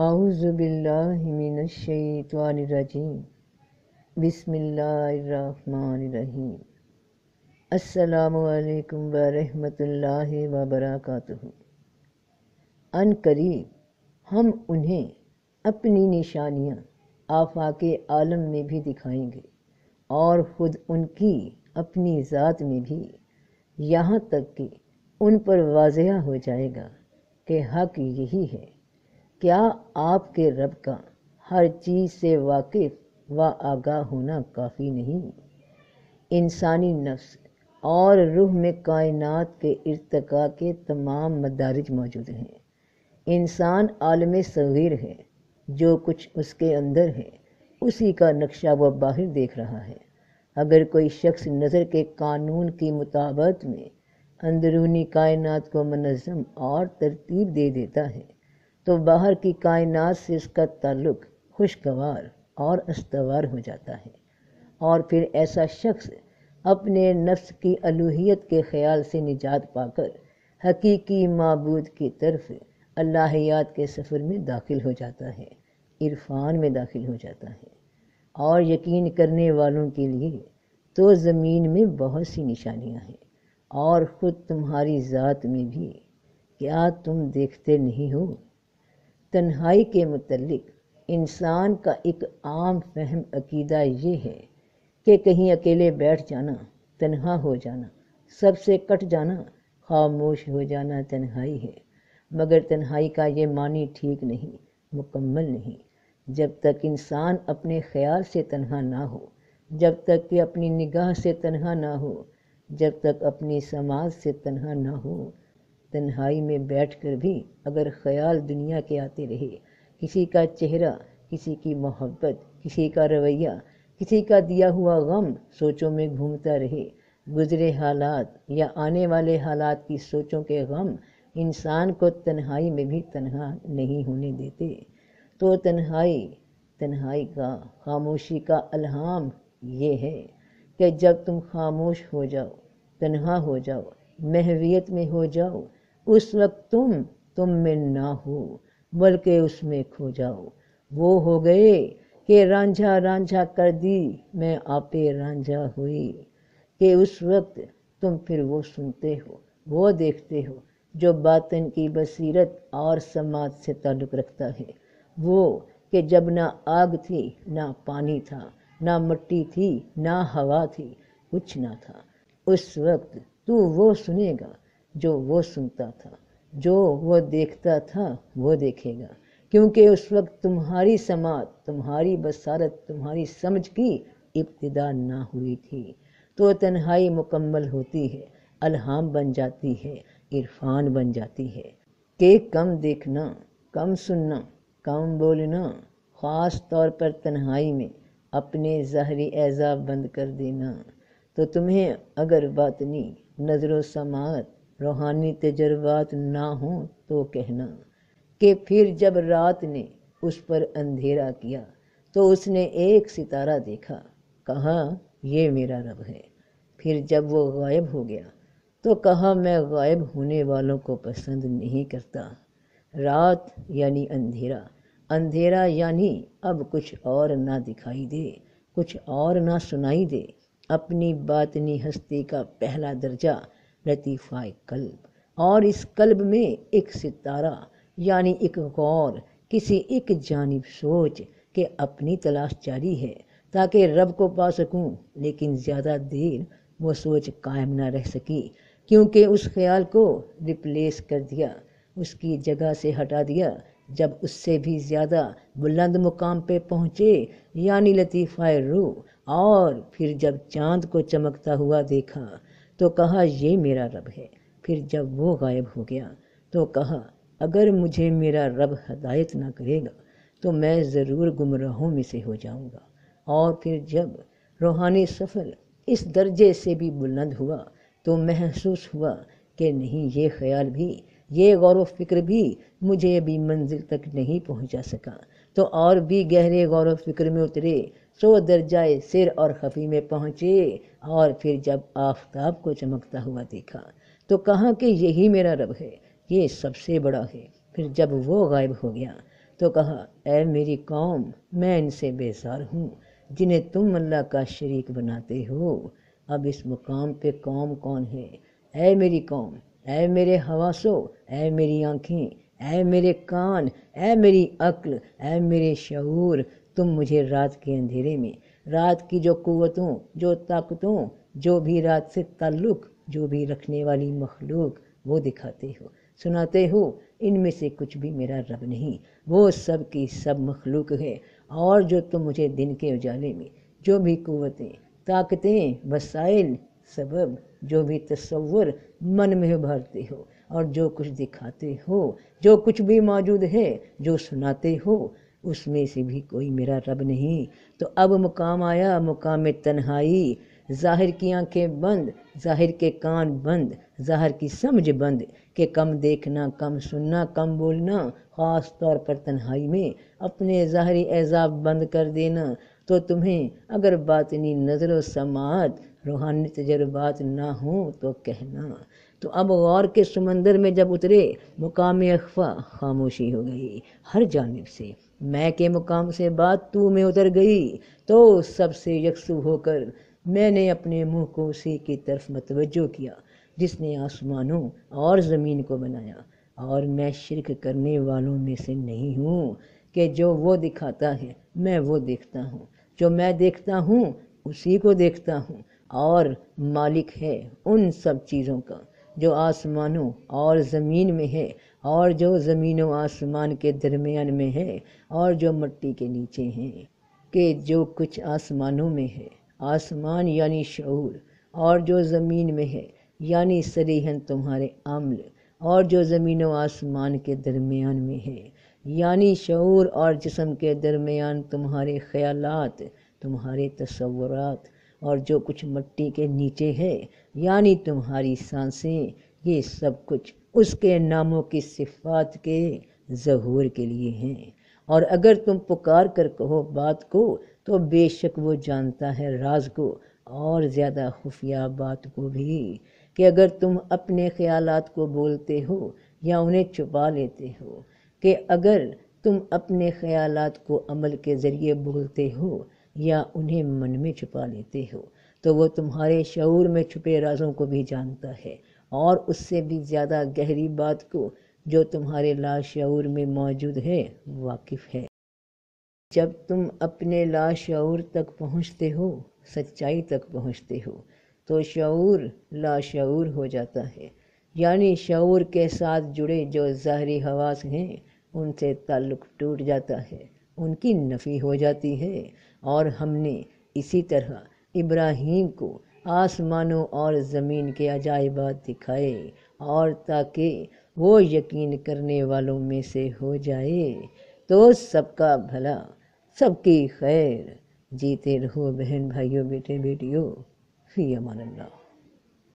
اعوذ باللہ من الشیطان الرجیم بسم اللہ الرحمن الرحیم السلام علیکم ورحمۃ اللہ وبرکاتہ۔ ان قریب ہم انہیں اپنی نشانیاں آفاق عالم میں بھی دکھائیں گے اور خود ان کی اپنی ذات میں بھی، یہاں تک کہ ان پر واضح ہو جائے گا کہ حق یہی ہے۔ کیا آپ کے رب کا ہر چیز سے واقف و آگاہ ہونا کافی نہیں؟ انسانی نفس اور روح میں کائنات کے ارتقاء کے تمام مدارج موجود ہیں۔ انسان عالم صغیر ہے، جو کچھ اس کے اندر ہے اسی کا نقشہ وہ باہر دیکھ رہا ہے۔ اگر کوئی شخص نظر کے قانون کی مطابقت میں اندرونی کائنات کو منظم اور ترتیب دے دیتا ہے تو باہر کی کائنات سے اس کا تعلق خوشگوار اور استوار ہو جاتا ہے، اور پھر ایسا شخص اپنے نفس کی الوہیت کے خیال سے نجات پا کر حقیقی معبود کی طرف الہیات کے سفر میں داخل ہو جاتا ہے، عرفان میں داخل ہو جاتا ہے۔ اور یقین کرنے والوں کے لیے تو زمین میں بہت سی نشانیاں ہیں، اور خود تمہاری ذات میں بھی، کیا تم دیکھتے نہیں ہو؟ تنہائی کے متعلق انسان کا ایک عام فہم عقیدہ یہ ہے کہ کہیں اکیلے بیٹھ جانا تنہا ہو جانا، سب سے کٹ جانا، خاموش ہو جانا تنہائی ہے۔ مگر تنہائی کا یہ معنی ٹھیک نہیں، مکمل نہیں۔ جب تک انسان اپنے خیال سے تنہا نہ ہو، جب تک کہ اپنی نگاہ سے تنہا نہ ہو، جب تک اپنی سماعت سے تنہا نہ ہو، تنہائی میں بیٹھ کر بھی اگر خیال دنیا کے آتے رہے، کسی کا چہرہ، کسی کی محبت، کسی کا رویہ، کسی کا دیا ہوا غم سوچوں میں گھومتا رہے، گزرے حالات یا آنے والے حالات کی سوچوں کے غم انسان کو تنہائی میں بھی تنہا نہیں ہونے دیتے، تو تنہائی کا، خاموشی کا الہام یہ ہے کہ جب تم خاموش ہو جاؤ، تنہا ہو جاؤ، محویت میں ہو جاؤ، اس وقت تم میں نہ ہو بلکہ اس میں کھو جاؤ۔ وہ ہو گئے کہ رانجھا رانجھا کر دی میں آپے رانجھا ہوئی، کہ اس وقت تم پھر وہ سنتے ہو، وہ دیکھتے ہو جو باطن کی بصیرت اور سماعت سے تعلق رکھتا ہے۔ وہ کہ جب نہ آگ تھی، نہ پانی تھا، نہ مٹی تھی، نہ ہوا تھی، کچھ نہ تھا، اس وقت تو وہ سنے گا جو وہ سنتا تھا، جو وہ دیکھتا تھا وہ دیکھے گا، کیونکہ اس وقت تمہاری سماعت، تمہاری بصارت، تمہاری سمجھ کی ابتدا نہ ہوئی تھی۔ تو تنہائی مکمل ہوتی ہے، الہام بن جاتی ہے، عرفان بن جاتی ہے کہ کم دیکھنا، کم سننا، کم بولنا، خاص طور پر تنہائی میں اپنے ظاہری اعضاء بند کر دینا، تو تمہیں اگر باطنی نظر و سماعت، روحانی تجربات نہ ہوں تو کہنا کہ پھر جب رات نے اس پر اندھیرا کیا تو اس نے ایک ستارہ دیکھا، کہا یہ میرا رب ہے۔ پھر جب وہ غائب ہو گیا تو کہا میں غائب ہونے والوں کو پسند نہیں کرتا۔ رات یعنی اندھیرا، اندھیرا یعنی اب کچھ اور نہ دکھائی دے، کچھ اور نہ سنائی دے۔ اپنی باطنی ہستی کا پہلا درجہ لطیفہ قلب، اور اس قلب میں ایک ستارہ یعنی ایک غور، کسی ایک جانب سوچ کہ اپنی تلاش جاری ہے تاکہ رب کو پا سکوں، لیکن زیادہ دیر وہ سوچ قائم نہ رہ سکی، کیونکہ اس خیال کو ریپلیس کر دیا، اس کی جگہ سے ہٹا دیا جب اس سے بھی زیادہ بلند مقام پہ پہنچے، یعنی لطیفہ روح۔ اور پھر جب چاند کو چمکتا ہوا دیکھا تو کہا یہ میرا رب ہے۔ پھر جب وہ غائب ہو گیا تو کہا اگر مجھے میرا رب ہدایت نہ کرے گا تو میں ضرور گمراہوں میں سے ہو جاؤں گا۔ اور پھر جب روحانی سفر اس درجے سے بھی بلند ہوا تو محسوس ہوا کہ نہیں، یہ خیال بھی، یہ غور و فکر بھی مجھے ابھی منزل تک نہیں پہنچا سکا، تو اور بھی گہرے غور و فکر میں اترے، سو درجہ سر اور خفی میں پہنچے، اور پھر جب آفتاب کو چمکتا ہوا دیکھا تو کہا کہ یہی میرا رب ہے، یہ سب سے بڑا ہے۔ پھر جب وہ غائب ہو گیا تو کہا اے میری قوم، میں ان سے بیزار ہوں جنہیں تم اللہ کا شریک بناتے ہو۔ اب اس مقام پہ قوم کون ہے؟ اے میری قوم، اے میرے حواسو، اے میری آنکھیں، اے میرے کان، اے میری عقل، اے میرے شعور، تم مجھے رات کے اندھیرے میں، رات کی جو قوتوں، جو طاقتوں، جو بھی رات سے تعلق، جو بھی رکھنے والی مخلوق، وہ دکھاتے ہو، سناتے ہو۔ ان میں سے کچھ بھی میرا رب نہیں، وہ سب کی سب مخلوق ہے۔ اور جو تم مجھے دن کے اجالے میں جو بھی قوتیں، طاقتیں، وسائل، سبب، جو بھی تصور من میں ابھارتے ہو، اور جو کچھ دکھاتے ہو، جو کچھ بھی موجود ہے، جو سناتے ہو، اس میں سے بھی کوئی میرا رب نہیں۔ تو اب مقام آیا، مقام تنہائی، ظاہر کی آنکھیں بند، ظاہر کے کان بند، ظاہر کی سمجھ بند، کہ کم دیکھنا، کم سننا، کم بولنا، خاص طور پر تنہائی میں اپنے ظاہری اعضاء بند کر دینا۔ تو تمہیں اگر باطنی نظر و سماعت، روحانی تجربات نہ ہوں تو کہنا۔ تو اب غور کے سمندر میں جب اترے، مقام اخفا، خاموشی ہو گئی ہر جانب سے، میں کے مقام سے بات تو میں اتر گئی، تو سب سے یکسو ہو کر میں نے اپنے منہ کو اسی کی طرف متوجہ کیا جس نے آسمانوں اور زمین کو بنایا، اور میں شرک کرنے والوں میں سے نہیں ہوں کہ جو وہ دکھاتا ہے میں وہ دیکھتا ہوں، جو میں دیکھتا ہوں اسی کو دیکھتا ہوں، اور مالک ہے ان سب چیزوں کا جو آسمانوں اور زمین میں ہے، اور جو زمین و آسمان کے درمیان میں ہے، اور جو مٹی کے نیچے ہیں، کہ جو کچھ آسمانوں میں ہے، آسمان یعنی شعور، اور جو زمین میں ہے یعنی صریحاً تمہارے عمل، اور جو زمین و آسمان کے درمیان میں ہے یعنی شعور اور جسم کے درمیان تمہارے خیالات، تمہارے تصورات، اور جو کچھ مٹی کے نیچے ہے یعنی تمہاری سانسیں، یہ سب کچھ اس کے ناموں کی صفات کے ظہور کے لیے ہیں۔ اور اگر تم پکار کر کہو بات کو تو بے شک وہ جانتا ہے راز کو، اور زیادہ خفیہ بات کو بھی، کہ اگر تم اپنے خیالات کو بولتے ہو یا انہیں چھپا لیتے ہو، کہ اگر تم اپنے خیالات کو عمل کے ذریعے بولتے ہو یا انہیں من میں چھپا لیتے ہو، تو وہ تمہارے شعور میں چھپے رازوں کو بھی جانتا ہے، اور اس سے بھی زیادہ گہری بات کو جو تمہارے لاشعور میں موجود ہے واقف ہے۔ جب تم اپنے لاشعور تک پہنچتے ہو، سچائی تک پہنچتے ہو، تو شعور لاشعور ہو جاتا ہے، یعنی شعور کے ساتھ جڑے جو ظاہری حواس ہیں ان سے تعلق ٹوٹ جاتا ہے، ان کی نفی ہو جاتی ہے۔ اور ہم نے اسی طرح ابراہیم کو آسمانوں اور زمین کے عجائبات دکھائے، اور تاکہ وہ یقین کرنے والوں میں سے ہو جائے۔ تو سب کا بھلا، سب کی خیر، جیتے رہو بہن بھائیوں، بیٹے بیٹیوں، فی امان اللہ۔